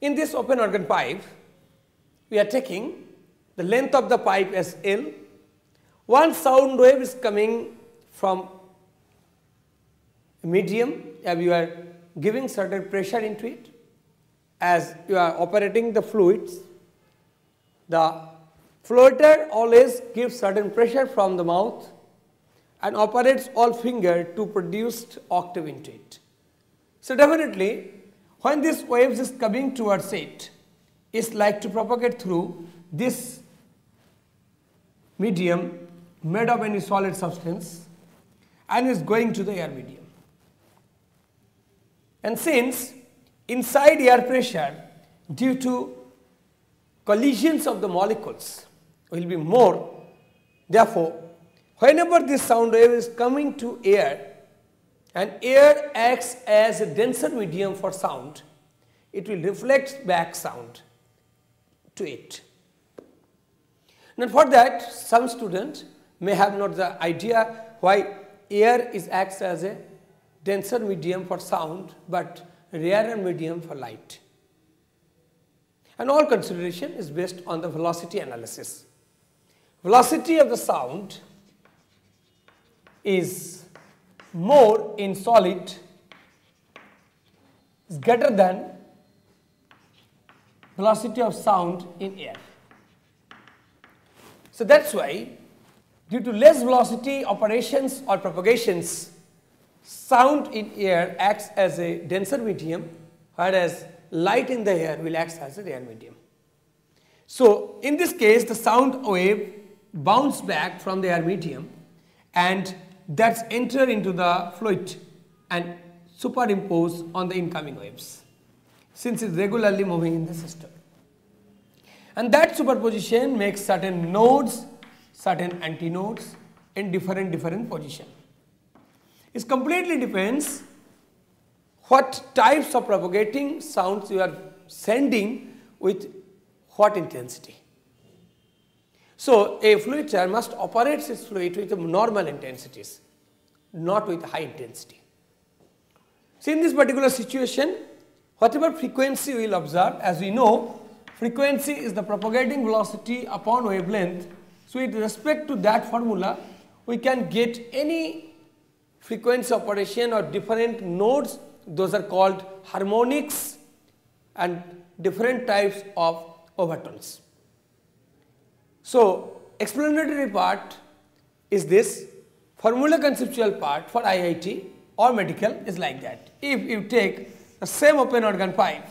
In this open organ pipe, we are taking the length of the pipe as L. One sound wave is coming from a medium as you are giving certain pressure into it. As you are operating the fluids, the floater always gives certain pressure from the mouth and operates all finger to produce octave into it. So definitely, when this waves is coming towards it, it's like to propagate through this medium made of any solid substance and is going to the air medium. And since inside air pressure, due to collisions of the molecules will be more, therefore, whenever this sound wave is coming to air and air acts as a denser medium for sound, it will reflect back sound to it. Now for that, some students may have not the idea why air acts as a denser medium for sound but rarer medium for light. And all consideration is based on the velocity analysis. Velocity of the sound is more in solid, is greater than velocity of sound in air. So that's why due to less velocity operations or propagations, sound in air acts as a denser medium, whereas light in the air will act as a rare medium. So in this case, the sound wave bounce back from the air medium and that's enter into the fluid and superimpose on the incoming waves, since it's regularly moving in the system. And that superposition makes certain nodes, certain antinodes in different position. It completely depends what types of propagating sounds you are sending with what intensity. So a fluidizer must operate its fluid with normal intensities, not with high intensity. So in this particular situation, whatever frequency we will observe, as we know, frequency is the propagating velocity upon wavelength. So with respect to that formula, we can get any frequency operation or different nodes, those are called harmonics and different types of overtones. So explanatory part is this, formula conceptual part for IIT or medical is like that. If you take the same open organ pipe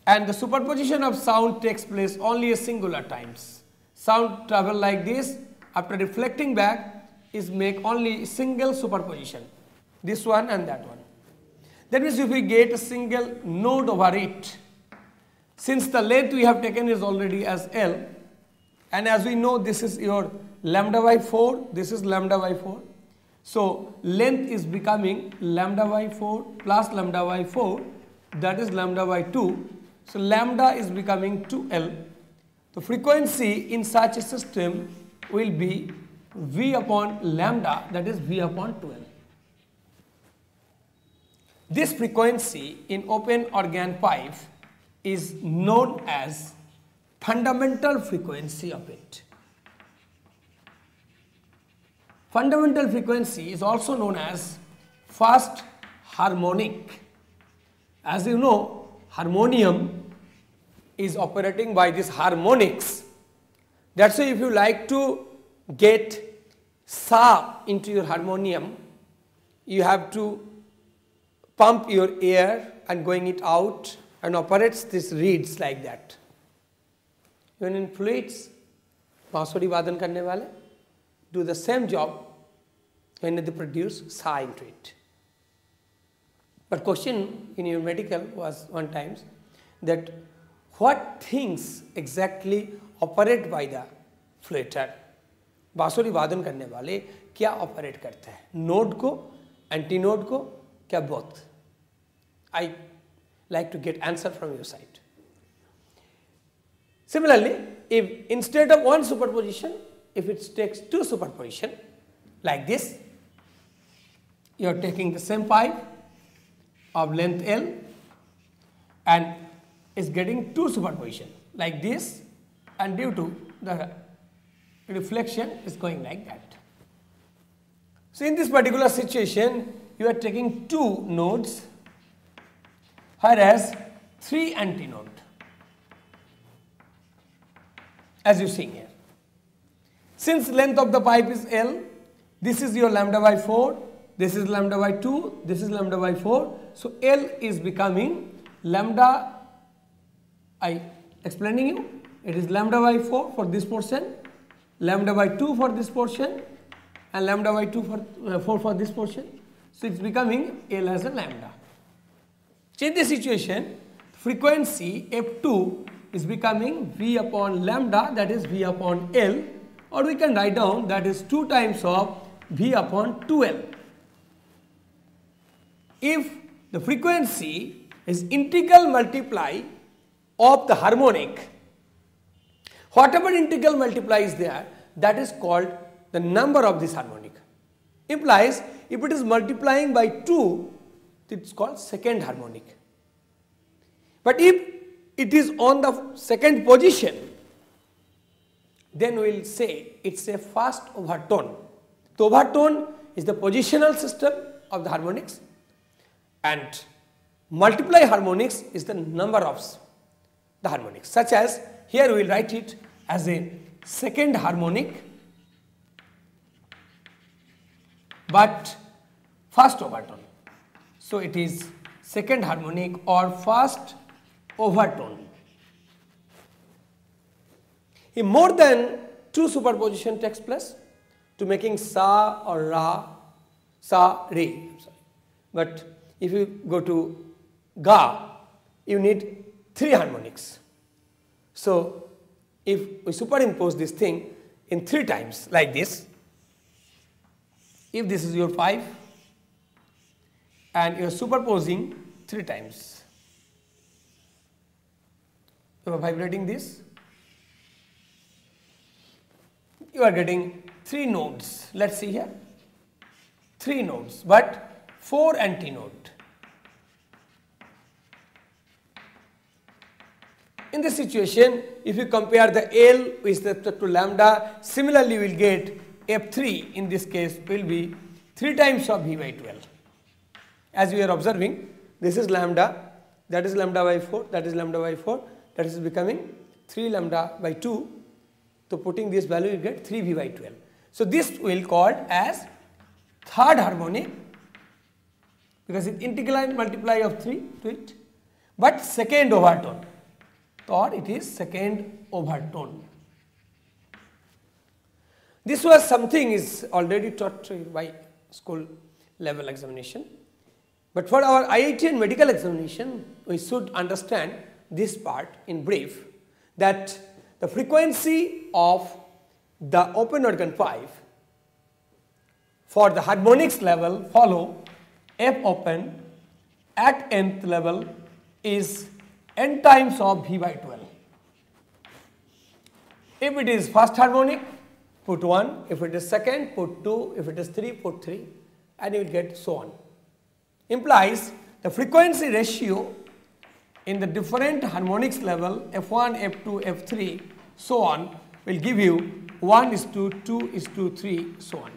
and the superposition of sound takes place only a singular times, sound travel like this, after reflecting back is make only single superposition, this one and that one. That means if we get a single node over it, since the length we have taken is already as L, and as we know this is your lambda by 4, this is lambda by 4. So length is becoming lambda by 4 plus lambda by 4, that is lambda by 2. So lambda is becoming 2L. The frequency in such a system will be V upon lambda, that is V upon 2L. This frequency in open organ pipe is known as fundamental frequency of it. Fundamental frequency is also known as first harmonic. As you know, harmonium is operating by these harmonics. That's why if you like to get sa into your harmonium, you have to pump your air and going it out and operates these reeds like that. Even in fluids, बांसुरी वादन करने वाले do the same job when they produce sa into it. But question in your medical was one times that what things exactly operate by the fluidizer? बांसुरी वादन करने वाले क्या operate करते हैं, नोड को, एंटीनोड को, क्या both? I like to get answer from your side. Similarly, if instead of one superposition, if it takes two superposition like this, you are taking the same pipe of length L and is getting two superposition like this, and due to the reflection is going like that. So in this particular situation, you are taking two nodes, whereas three antinode, as you see here. Since length of the pipe is L, this is your lambda by 4, this is lambda by 2, this is lambda by 4. So L is becoming lambda, I explaining you, it is lambda by 4 for this portion, lambda by 2 for this portion, and lambda by 2 for 4 for this portion. So it's becoming L as a lambda. So in this situation, frequency F2 is becoming V upon lambda, that is V upon L, or we can write down that is 2 times of V upon 2L. If the frequency is integral multiply of the harmonic, whatever integral multiply is there, that is called the number of this harmonic. Implies if it is multiplying by 2, it is called second harmonic. But if it is on the second position, then we will say it is a first overtone. The overtone is the positional system of the harmonics, and multiply harmonics is the number of the harmonics, such as here we will write it as a second harmonic but first overtone. So it is second harmonic or first overtone. If more than two superposition takes place to making sa or ra, sa, re, but if you go to ga, you need 3 harmonics. So if we superimpose this thing in 3 times like this, if this is your 5 and you are superposing 3 times, you are vibrating this, you are getting 3 nodes. Let's see here, 3 nodes but 4 antinode. In this situation, if you compare the L with respect to lambda, similarly we will get F3 in this case will be 3 times of V by 12. As we are observing, this is lambda, that is lambda by 4, that is lambda by 4, that is becoming 3 lambda by 2. So putting this value you get 3 V by 12. So this we will call as third harmonic because it integral multiply of 3 to it, but second overtone, or it is second overtone. This was something is already taught by school level examination, but for our IIT and medical examination we should understand this part in brief, that the frequency of the open organ pipe for the harmonics level follow F open at nth level is n times of V by 12. If it is first harmonic, put 1, if it is second, put 2, if it is 3, put 3, and you will get so on. Implies the frequency ratio in the different harmonics level F1, F2, F3, so on will give you 1:2:3, so on.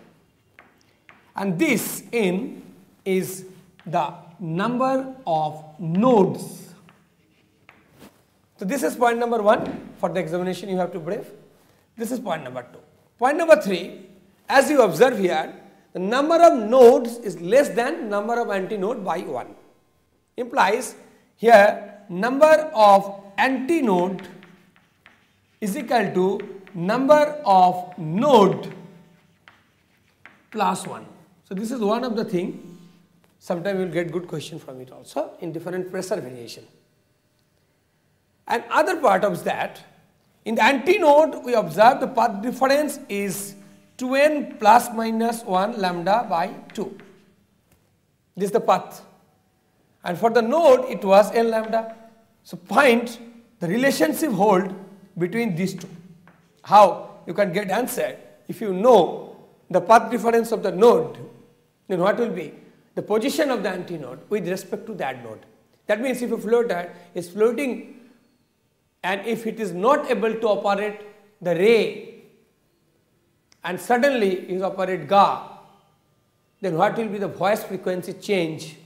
And this N is the number of nodes. So this is point number 1 for the examination you have to brief. This is point number 2. Point number 3, as you observe here, the number of nodes is less than number of antinode by 1. Implies here number of antinode is equal to number of node plus 1. So this is one of the thing, sometimes you will get good question from it also in different pressure variation. And other part of that, in the antinode we observe the path difference is 2n plus minus 1 lambda by 2. This is the path. And for the node it was n lambda. So find the relationship hold between these two. How you can get answer if you know the path difference of the node, then what will be the position of the antinode with respect to that node. That means if a floater is floating and if it is not able to operate the ray and suddenly you operate Ga, then what will be the voice frequency change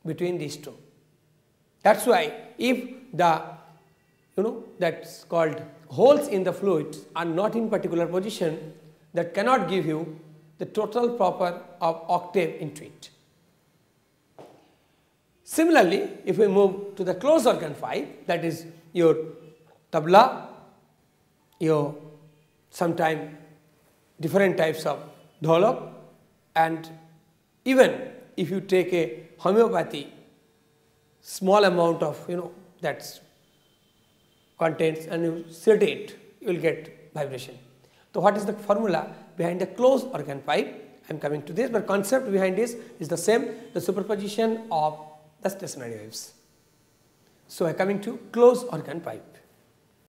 between these two? That's why if the that's called holes in the fluid are not in particular position, that cannot give you the total proper of octave into it. Similarly, if we move to the closed organ pipe, that is your tabla, your sometime different types of dholak, and even if you take a homeopathy small amount of that's contents and you set it, you will get vibration. So what is the formula behind the closed organ pipe? I am coming to this, but concept behind this is the same, the superposition of the stationary waves. So I am coming to closed organ pipe.